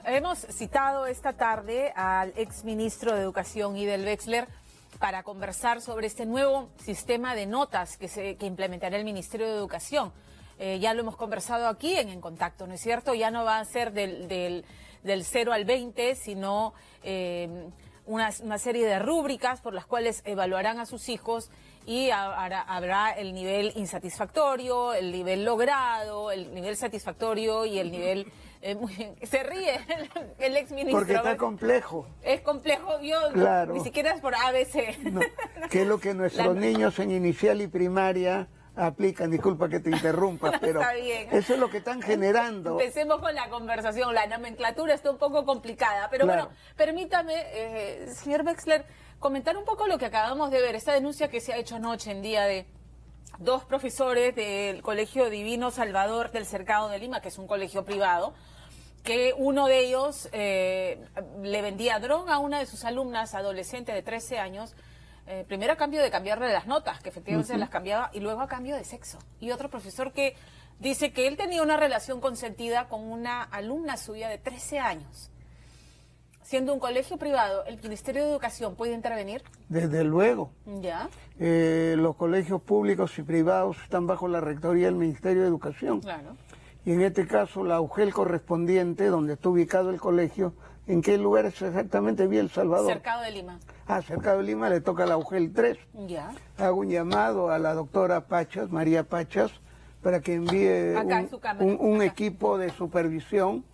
Hemos citado esta tarde al exministro de Educación, Idel Wexler, para conversar sobre este nuevo sistema de notas que implementará el Ministerio de Educación. Ya lo hemos conversado aquí en Contacto, ¿no es cierto? Ya no va a ser del 0 al 20, sino una serie de rúbricas por las cuales evaluarán a sus hijos y habrá el nivel insatisfactorio, el nivel logrado, el nivel satisfactorio y el nivel... se ríe el exministro. Porque está complejo. Es complejo, yo claro. Ni siquiera es por ABC. No, que es lo que nuestros niños en inicial y primaria aplican. Disculpa que te interrumpa, pero está bien. Eso es lo que están generando. Empecemos con la conversación. La nomenclatura está un poco complicada, pero claro. Bueno, permítame, señor Wexler, comentar un poco lo que acabamos de ver, esta denuncia que se ha hecho anoche en día de dos profesores del Colegio Divino Salvador del Cercado de Lima, que es un colegio privado, que uno de ellos le vendía droga a una de sus alumnas adolescentes de 13 años, primero a cambio de cambiarle las notas, que efectivamente se las cambiaba, y luego a cambio de sexo. Y otro profesor que dice que él tenía una relación consentida con una alumna suya de 13 años. Siendo un colegio privado, ¿el Ministerio de Educación puede intervenir? Desde luego. ¿Ya? Los colegios públicos y privados están bajo la rectoría del Ministerio de Educación. Claro. Y en este caso la UGEL correspondiente, donde está ubicado el colegio, ¿en qué lugar es exactamente? Vía El Salvador. Cercado de Lima. Cercado de Lima, le toca a la UGEL 3. Ya. Hago un llamado a la doctora Pachas, María Pachas, para que envíe un equipo de supervisión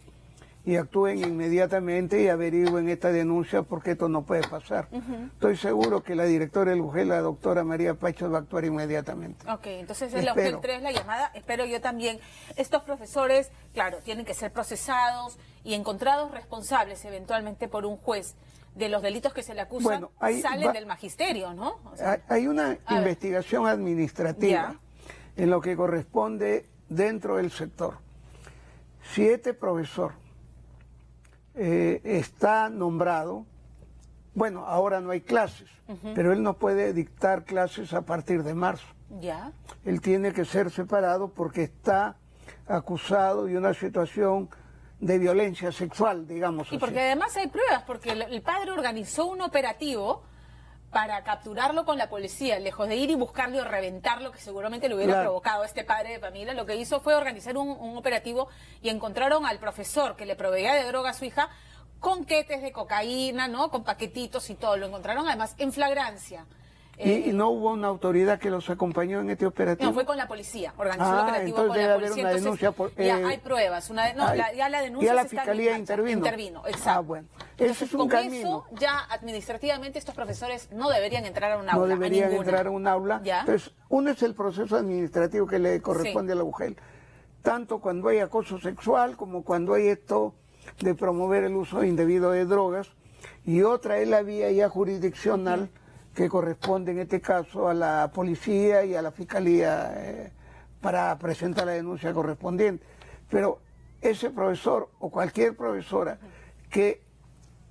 y actúen inmediatamente y averigüen esta denuncia porque esto no puede pasar. Estoy seguro que la directora del UGEL, la doctora María Pachas, va a actuar inmediatamente. Ok, entonces es la UGEL 3 la llamada, espero yo también. Estos profesores, claro, tienen que ser procesados y encontrados responsables eventualmente por un juez de los delitos que se le acusan, salen del magisterio, ¿no? O sea, hay una investigación administrativa en lo que corresponde dentro del sector. Si este profesor está nombrado, bueno, ahora no hay clases, pero él no puede dictar clases a partir de marzo. Ya. Él tiene que ser separado porque está acusado de una situación de violencia sexual, digamos así. Y porque además hay pruebas, porque el padre organizó un operativo para capturarlo con la policía, lejos de ir y buscarlo y reventarlo, que seguramente le hubiera provocado a este padre de familia. Lo que hizo fue organizar un operativo y encontraron al profesor que le proveía de droga a su hija con quetes de cocaína, ¿no? Con paquetitos y todo. Lo encontraron además en flagrancia. ¿Y no hubo una autoridad que los acompañó en este operativo? No, fue con la policía, organizó el operativo con la policía. Una denuncia ya hay pruebas, ya la denuncia ya la fiscalía intervino. Intervino, exacto. Bueno, entonces, ese es un con camino. eso, ya administrativamente estos profesores no deberían entrar a un aula. No deberían entrar a un aula. ¿Ya? Entonces, uno es el proceso administrativo que le corresponde a la UGEL, tanto cuando hay acoso sexual como cuando hay esto de promover el uso indebido de drogas, y otra es la vía ya jurisdiccional que corresponde en este caso a la policía y a la fiscalía para presentar la denuncia correspondiente. Pero ese profesor o cualquier profesora que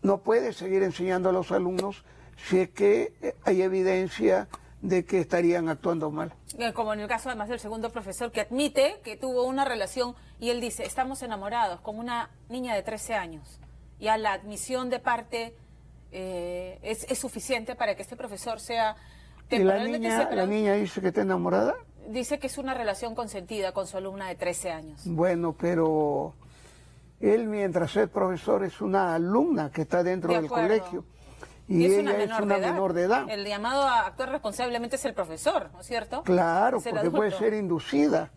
no puede seguir enseñando a los alumnos si es que hay evidencia de que estarían actuando mal. Como en el caso además del segundo profesor que admite que tuvo una relación y él dice, estamos enamorados con una niña de 13 años. Ya la admisión de parte es suficiente para que este profesor sea temporalmente separado. ¿Y la niña dice que está enamorada? Dice que es una relación consentida con su alumna de 13 años. Bueno, pero él mientras es profesor es una alumna que está dentro del colegio. Y ella es una menor de edad. El llamado a actuar responsablemente es el profesor, ¿no es cierto? Claro, porque puede ser inducida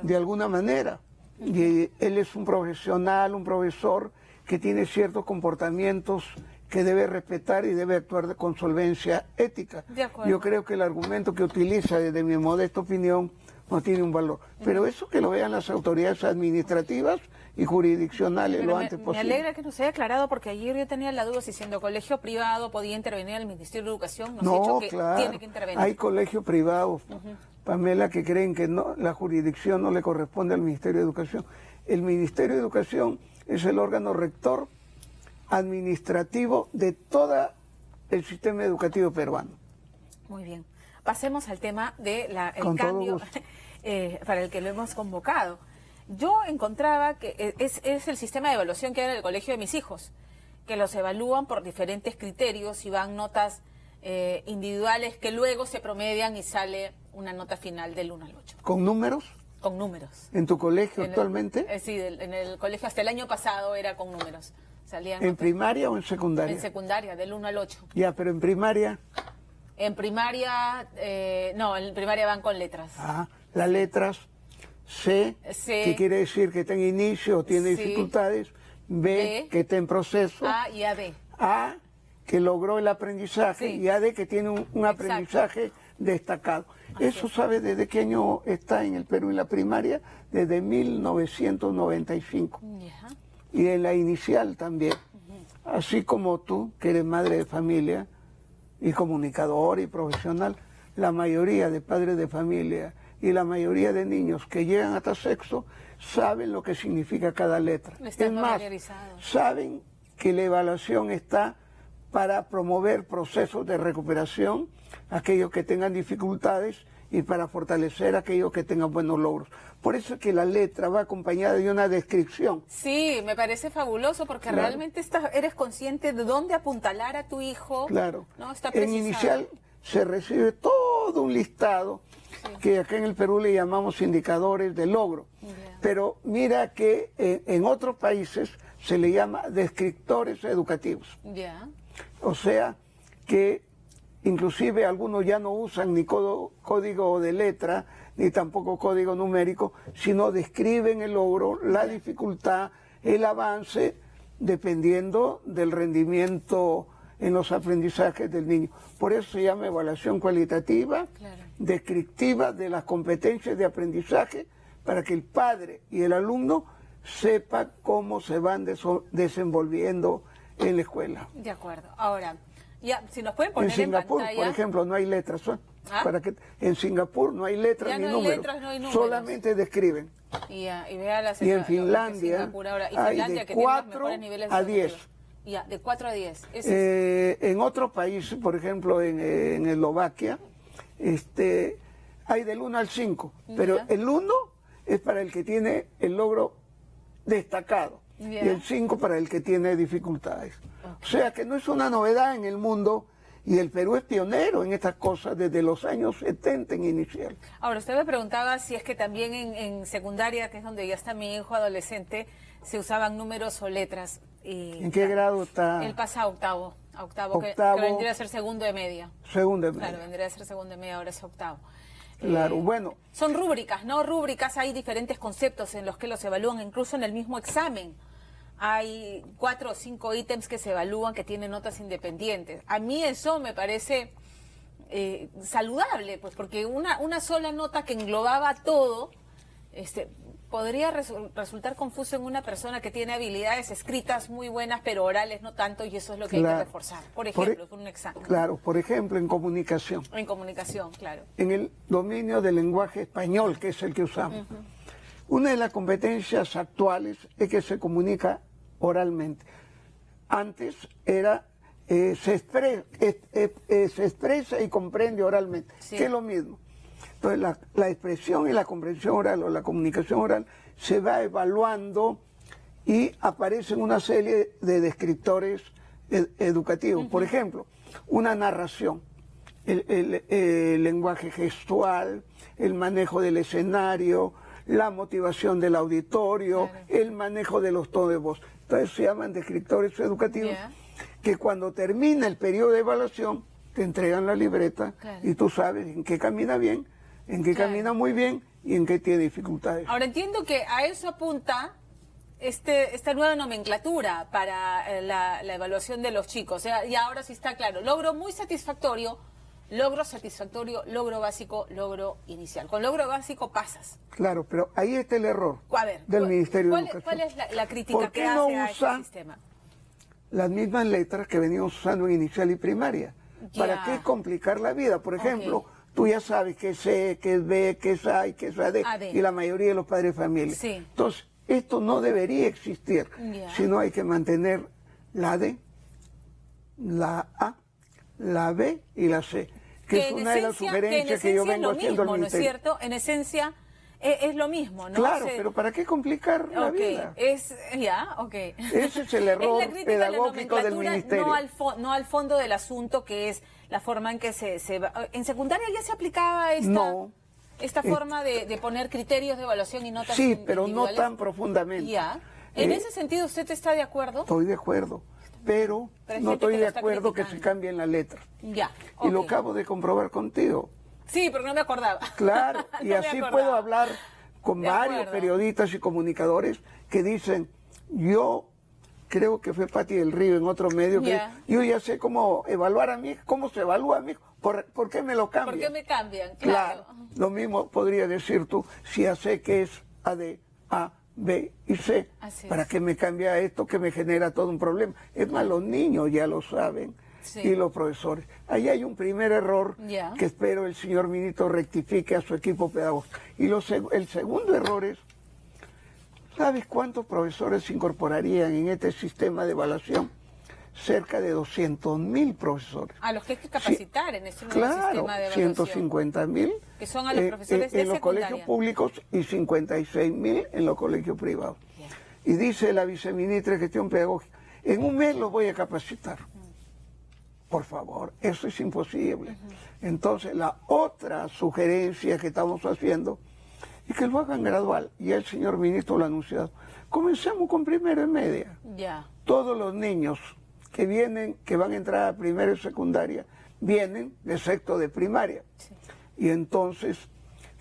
de alguna manera. Y él es un profesional, un profesor que tiene ciertos comportamientos que debe respetar y debe actuar con solvencia ética. Yo creo que el argumento que utiliza, desde mi modesta opinión, no tiene un valor. Pero eso que lo vean las autoridades administrativas y jurisdiccionales lo antes posible. Me alegra que nos haya aclarado, porque ayer yo tenía la duda si siendo colegio privado podía intervenir el Ministerio de Educación. Nos ha dicho que tiene que intervenir. Hay colegios privados, Pamela, que creen que no, la jurisdicción no le corresponde al Ministerio de Educación. El Ministerio de Educación es el órgano rector administrativo de todo el sistema educativo peruano. Muy bien. Pasemos al tema del cambio para el que lo hemos convocado. Yo encontraba que es el sistema de evaluación que hay en el colegio de mis hijos, que los evalúan por diferentes criterios y van notas individuales que luego se promedian y sale una nota final del 1 al 8. ¿Con números? Con números. ¿En tu colegio actualmente? Sí, en el colegio hasta el año pasado era con números. Salían ¿En notas. primaria o en secundaria? En secundaria, del 1 al 8. Ya, pero en primaria... En primaria, no, en primaria van con letras. Ah, las letras C, que quiere decir que está en inicio o tiene dificultades, B, que está en proceso, A y AD. A, que logró el aprendizaje, y AD, que tiene un aprendizaje destacado. ¿Eso sabe desde qué año está en el Perú en la primaria? Desde 1995. Y en la inicial también. Así como tú, que eres madre de familia y comunicador y profesional, la mayoría de padres de familia y la mayoría de niños que llegan hasta sexto saben lo que significa cada letra. Es más, saben que la evaluación está para promover procesos de recuperación, aquellos que tengan dificultades, y para fortalecer a aquellos que tengan buenos logros. Por eso es que la letra va acompañada de una descripción. Sí, me parece fabuloso porque realmente eres consciente de dónde apuntalar a tu hijo. Claro. ¿No? Está en inicial se recibe todo un listado que acá en el Perú le llamamos indicadores de logro. Pero mira que en otros países se le llama descriptores educativos. O sea que inclusive algunos ya no usan ni código de letra, ni tampoco código numérico, sino describen el logro, la dificultad, el avance, dependiendo del rendimiento en los aprendizajes del niño. Por eso se llama evaluación cualitativa, descriptiva de las competencias de aprendizaje, para que el padre y el alumno sepa cómo se van desenvolviendo en la escuela. De acuerdo. Ahora, ya, si nos pueden poner en Singapur, pantalla, por ejemplo, no hay letras. Para que, en Singapur no hay letras, ni números, no hay números, solamente describen. Y vea y en Finlandia, hay de 4 a 10. Ya, de 4 a 10. En otros países, por ejemplo, en Eslovaquia, hay del 1 al 5, pero el 1 es para el que tiene el logro destacado y el 5 para el que tiene dificultades. O sea que no es una novedad en el mundo, y el Perú es pionero en estas cosas desde los años 70 en inicial. Ahora, usted me preguntaba si es que también en secundaria, que es donde ya está mi hijo adolescente, se usaban números o letras. ¿En qué grado está? Él pasa a octavo, que vendría a ser segundo de media. Segundo de media. Claro, vendría a ser segundo de media, ahora es octavo. Claro, bueno. Son rúbricas, ¿no? Rúbricas, hay diferentes conceptos en los que los evalúan, incluso en el mismo examen. Hay 4 o 5 ítems que se evalúan que tienen notas independientes. A mí eso me parece saludable, pues porque una sola nota que englobaba todo podría resultar confuso en una persona que tiene habilidades escritas muy buenas, pero orales no tanto, y eso es lo que hay que reforzar. Por ejemplo, en un examen. Claro, por ejemplo, en comunicación. En comunicación, claro. En el dominio del lenguaje español, que es el que usamos. Una de las competencias actuales es que se comunica oralmente. Antes era se expresa y comprende oralmente, que es lo mismo. Entonces la expresión y la comprensión oral o la comunicación oral se va evaluando y aparecen una serie de descriptores educativos. Por ejemplo, una narración, el lenguaje gestual, el manejo del escenario, la motivación del auditorio, el manejo de los tonos de voz. Entonces se llaman descriptores educativos que cuando termina el periodo de evaluación te entregan la libreta y tú sabes en qué camina bien, en qué camina muy bien y en qué tiene dificultades. Ahora entiendo que a eso apunta esta nueva nomenclatura para la evaluación de los chicos. O sea, y ahora sí está claro, logro muy satisfactorio, logro básico, logro inicial. Con logro básico pasas. Claro, pero ahí está el error del Ministerio de Educación. ¿Cuál es la crítica que hace a este sistema? Las mismas letras que venimos usando en inicial y primaria. ¿Para qué complicar la vida? Por ejemplo, tú ya sabes que es C, que es B, que es A y que es AD, y la mayoría de los padres de familia. Entonces, esto no debería existir, sino hay que mantener la D, la A, la B y la C, que es una de las sugerencias que yo vengo haciendo al Ministerio. ¿No es cierto? En esencia, es lo mismo, ¿no? Claro, pero ¿para qué complicar la vida? Ese es el error pedagógico del ministerio. No al fondo del asunto, que es la forma en que se va. ¿En secundaria ya se aplicaba esta forma de poner criterios de evaluación y notas Sí, pero no individuales? tan profundamente. Ya. ¿En ese sentido usted está de acuerdo? Estoy de acuerdo, pero no estoy de acuerdo que se cambien las letras. Ya. Y lo acabo de comprobar contigo. Sí, pero no me acordaba. Claro, y No me así acordaba. puedo hablar con De varios acuerdo. periodistas y comunicadores que dicen, yo creo que fue Pati del Río en otro medio, que yo ya sé cómo evaluar a mi hijo, cómo se evalúa a mi hijo, ¿por qué me lo cambian? ¿Por qué me cambian? Claro. Lo mismo podría decir tú, si ya sé que es A, B y C, ¿para qué me cambia esto que me genera todo un problema? Es más, los niños ya lo saben. Sí. Y los profesores. Ahí hay un primer error que espero el señor ministro rectifique a su equipo pedagógico. Y el segundo error es, ¿sabes cuántos profesores se incorporarían en este sistema de evaluación? Cerca de 200.000 profesores. A los que hay que capacitar en ese nuevo Claro, sistema de evaluación. 150.000 que son a los profesores de en los colegios públicos y 56.000 en los colegios privados. Y dice la viceministra de Gestión Pedagógica, en un mes los voy a capacitar. Por favor, eso es imposible. Entonces, la otra sugerencia que estamos haciendo es que lo hagan gradual. Y el señor ministro lo ha anunciado. Comencemos con primero y media. Ya. Todos los niños que van a entrar a primero y secundaria, vienen de sexto de primaria. Sí. Y entonces,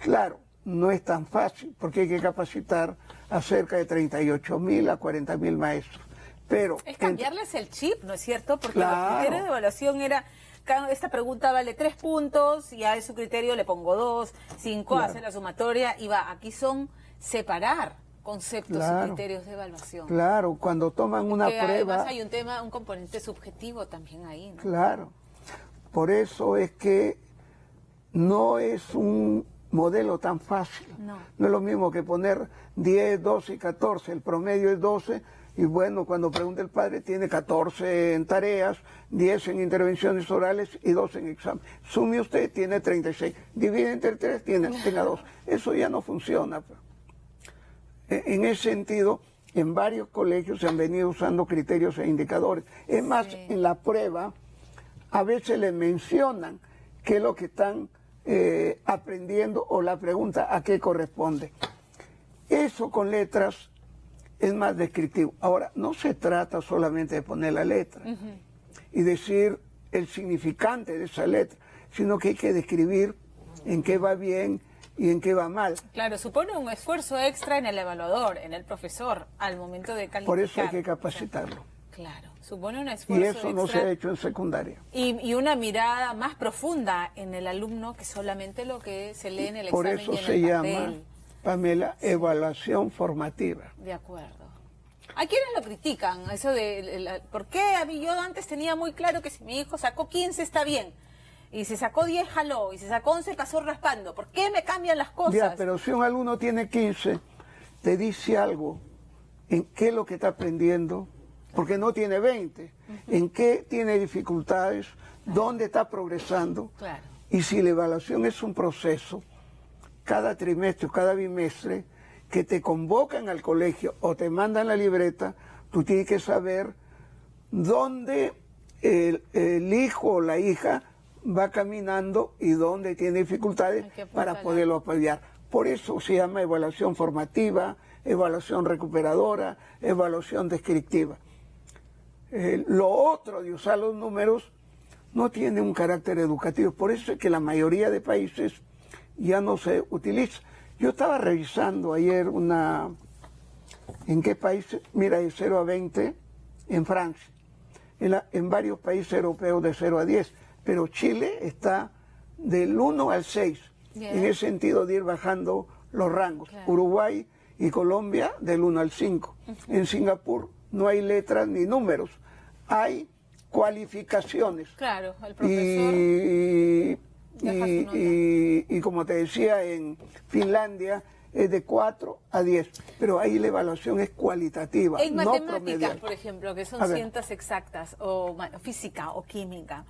claro, no es tan fácil, porque hay que capacitar a cerca de 38.000 a 40.000 maestros. Pero es cambiarles el chip, ¿no es cierto? Porque claro, los criterios de evaluación era, esta pregunta vale 3 puntos, y a su criterio le pongo 2, 5, hace la sumatoria, y va, aquí son separar conceptos y criterios de evaluación. Claro, cuando toman una prueba... Además hay un componente subjetivo también ahí, ¿no? Claro, por eso es que no es un modelo tan fácil. No es lo mismo que poner 10, 12 y 14, el promedio es 12, y bueno, cuando pregunta el padre, tiene 14 en tareas, 10 en intervenciones orales y 2 en examen. Sume usted, tiene 36. Divide entre 3, tenga 2. Eso ya no funciona. En ese sentido, en varios colegios se han venido usando criterios e indicadores. Es más, en la prueba, a veces le mencionan qué es lo que están aprendiendo o la pregunta a qué corresponde. Eso con letras es más descriptivo. Ahora, no se trata solamente de poner la letra y decir el significante de esa letra, sino que hay que describir en qué va bien y en qué va mal. Claro, supone un esfuerzo extra en el evaluador, en el profesor, al momento de calificar. Por eso hay que capacitarlo. Claro, supone un esfuerzo y eso extra, no se ha hecho en secundaria. Y una mirada más profunda en el alumno que solamente lo que se lee en el examen y en el papel. Por eso se llama, Pamela, evaluación formativa. De acuerdo. Hay quienes lo critican, eso de... ¿Por qué? Yo antes tenía muy claro que si mi hijo sacó 15 está bien, y si sacó 10 jaló, y si sacó 11 pasó raspando. ¿Por qué me cambian las cosas? Ya, pero si un alumno tiene 15, te dice algo, en qué es lo que está aprendiendo, porque no tiene 20, en qué tiene dificultades, dónde está progresando. Claro. Y si la evaluación es un proceso, cada trimestre o cada bimestre, que te convocan al colegio o te mandan la libreta, tú tienes que saber dónde el hijo o la hija va caminando y dónde tiene dificultades para poderlo apoyar. Por eso se llama evaluación formativa, evaluación recuperadora, evaluación descriptiva. Lo otro de usar los números no tiene un carácter educativo, por eso es que la mayoría de países ya no se utiliza. Yo estaba revisando ayer ¿en qué país? Mira, de 0 a 20 en Francia, en varios países europeos de 0 a 10, pero Chile está del 1 al 6, en el sentido de ir bajando los rangos. Claro. Uruguay y Colombia del 1 al 5. En Singapur no hay letras ni números, hay cualificaciones. Claro, el profesor... Y como te decía, en Finlandia es de 4 a 10, pero ahí la evaluación es cualitativa, en no matemáticas, promedial. por ejemplo, que son ciencias exactas, o física o química,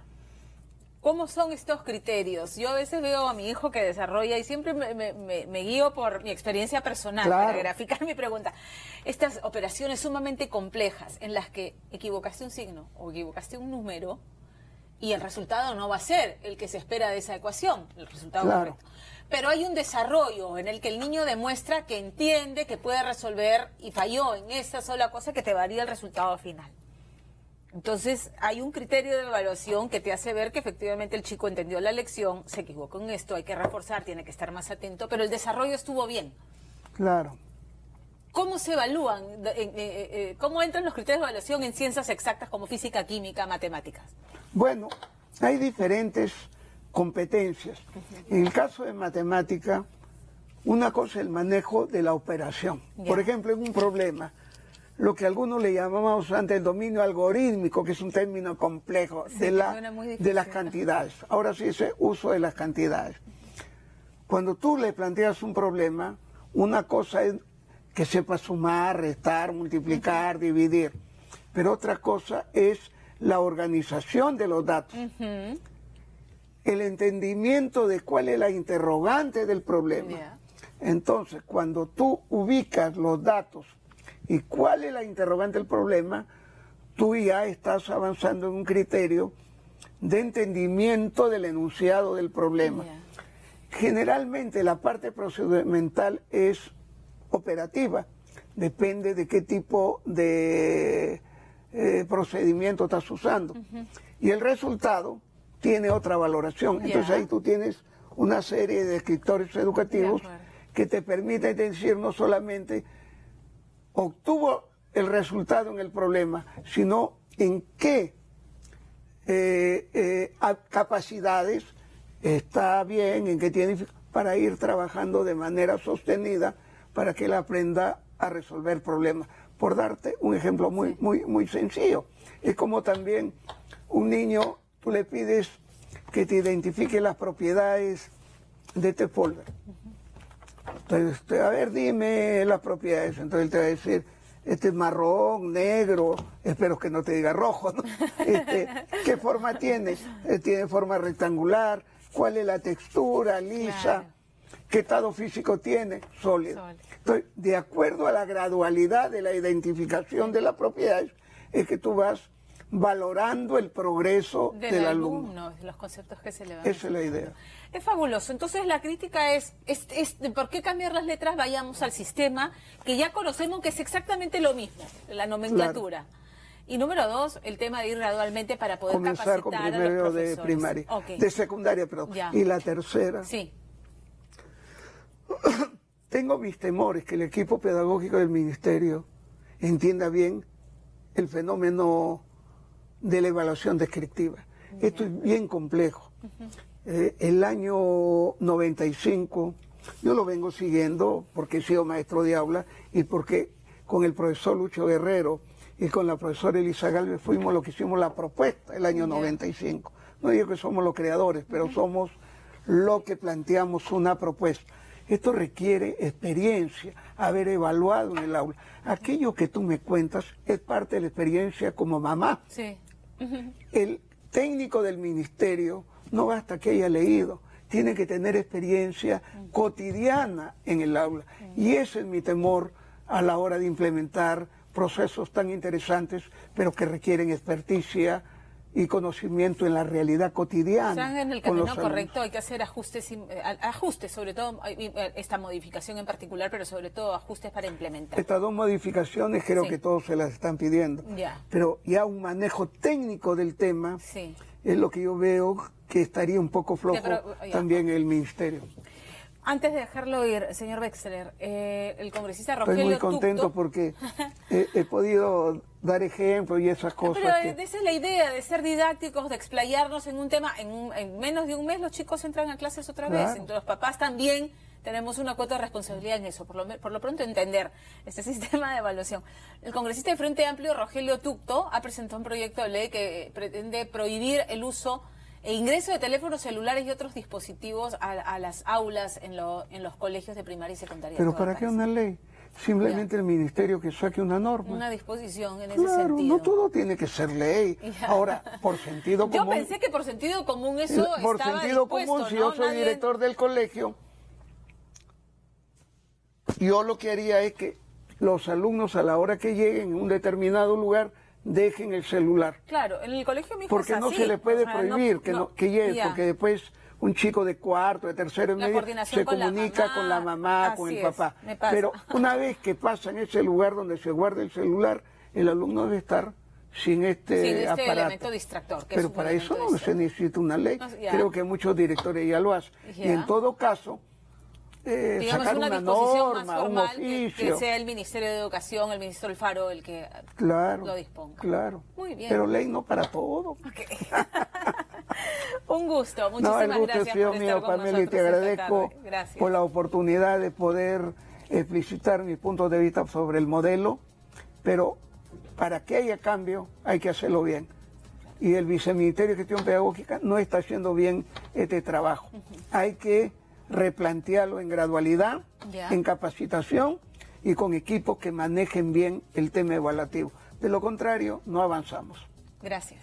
¿Cómo son estos criterios? Yo a veces veo a mi hijo que desarrolla y siempre me guío por mi experiencia personal para graficar mi pregunta. Estas operaciones sumamente complejas en las que equivocaste un signo o equivocaste un número y el resultado no va a ser el que se espera de esa ecuación, el resultado correcto. Pero hay un desarrollo en el que el niño demuestra que entiende, que puede resolver y falló en esa sola cosa que te varía el resultado final. Entonces, hay un criterio de evaluación que te hace ver que efectivamente el chico entendió la lección, se equivocó en esto, hay que reforzar, tiene que estar más atento, pero el desarrollo estuvo bien. Claro. ¿Cómo se evalúan? ¿Cómo entran los criterios de evaluación en ciencias exactas como física, química, matemáticas? Bueno, hay diferentes competencias. En el caso de matemática, una cosa es el manejo de la operación. Por ejemplo, en un problema, lo que algunos le llamamos antes el dominio algorítmico, que es un término complejo, de las cantidades. Ahora sí, ese uso de las cantidades. Cuando tú le planteas un problema, una cosa es que sepa sumar, restar, multiplicar, dividir. Pero otra cosa es la organización de los datos. El entendimiento de cuál es la interrogante del problema. Entonces, cuando tú ubicas los datos y cuál es la interrogante del problema, tú ya estás avanzando en un criterio de entendimiento del enunciado del problema. Generalmente la parte procedimental es operativa, depende de qué tipo de procedimiento estás usando. Y el resultado tiene otra valoración. Entonces ahí tú tienes una serie de descriptores educativos que te permiten decir no solamente obtuvo el resultado en el problema, sino en qué capacidades está bien, en qué tiene, para ir trabajando de manera sostenida para que él aprenda a resolver problemas. Por darte un ejemplo muy sencillo, es como también un niño, tú le pides que te identifique las propiedades de este folder. Entonces, a ver, dime las propiedades. Entonces él te va a decir, este es marrón, negro, espero que no te diga rojo, ¿no? ¿Qué forma tiene? Tiene forma rectangular, ¿cuál es la textura? Lisa. ¿Qué estado físico tiene? Sólido. Entonces, de acuerdo a la gradualidad de la identificación de las propiedades, es que tú vas valorando el progreso del alumno. Los conceptos que se le van. Esa es la idea. Es fabuloso. Entonces la crítica es ¿por qué cambiar las letras? Vayamos al sistema que ya conocemos que es exactamente lo mismo, la nomenclatura. Y número dos, el tema de ir gradualmente para poder comenzar capacitar con primero a los profesores. De primaria, de secundaria, perdón. Y la tercera. Tengo mis temores que el equipo pedagógico del ministerio entienda bien el fenómeno de la evaluación descriptiva. Esto es bien complejo. El año 95, yo lo vengo siguiendo porque he sido maestro de aula y porque con el profesor Lucho Guerrero y con la profesora Elisa Galvez fuimos lo que hicimos la propuesta el año 95. No digo que somos los creadores, pero somos lo que planteamos una propuesta. Esto requiere experiencia, haber evaluado en el aula. Aquello que tú me cuentas es parte de la experiencia como mamá. El técnico del ministerio no basta que haya leído, tiene que tener experiencia cotidiana en el aula. Y ese es mi temor a la hora de implementar procesos tan interesantes, pero que requieren experticia y conocimiento en la realidad cotidiana. Están en el camino correcto, hay que hacer ajustes, sobre todo esta modificación en particular, pero sobre todo ajustes para implementar. Estas dos modificaciones creo que todos se las están pidiendo, pero ya un manejo técnico del tema es lo que yo veo que estaría un poco flojo también en el ministerio. Antes de dejarlo ir, señor Wexler, el congresista Rogelio Estoy muy contento Tucto, porque he podido dar ejemplos y esas cosas. Pero esa es la idea, de ser didácticos, de explayarnos en un tema. En menos de un mes los chicos entran a clases otra vez. Entonces los papás también tenemos una cuota de responsabilidad en eso. Por lo pronto entender este sistema de evaluación. El congresista de Frente Amplio, Rogelio Tucto, ha presentado un proyecto de ley que pretende prohibir el uso e ingreso de teléfonos celulares y otros dispositivos a las aulas en los colegios de primaria y secundaria. ¿Pero para qué una ley? Simplemente el ministerio que saque una norma. Una disposición en ese Claro, sentido. no todo tiene que ser ley. Ahora, por sentido común... Yo pensé que por sentido común eso por estaba sentido dispuesto, común, si ¿no? yo soy director del colegio, yo lo que haría es que los alumnos a la hora que lleguen en un determinado lugar dejen el celular. Claro, en el colegio mi hijo Porque es no así, se le puede o sea, prohibir que llegue, ya. porque después un chico de cuarto, de tercero y La medio coordinación se con la comunica mamá, con la mamá, así con el es, papá. me pasa. Pero una vez que pasa en ese lugar donde se guarda el celular, el alumno debe estar sin este aparato. elemento distractor. Que Pero es un para eso elemento no se distractor. necesita una ley. No, ya. Creo que muchos directores ya lo hacen. Ya. Y en todo caso, Digamos, sacar una una disposición más norma, un formal que oficio. sea el Ministerio de Educación, el ministro Alfaro el que Claro, lo disponga. claro. Muy bien. Pero ley no para todo. Okay. Un gusto, No, muchísimas el gusto gracias ha sido por mío, estar con Pamela, y te nosotros esta agradezco tarde. Gracias. por la oportunidad de poder explicitar mis puntos de vista sobre el modelo, pero para que haya cambio hay que hacerlo bien. Y el Viceministerio de Gestión Pedagógica no está haciendo bien este trabajo. Hay que replantearlo en gradualidad, Ya. en capacitación y con equipos que manejen bien el tema evaluativo. De lo contrario, no avanzamos. Gracias.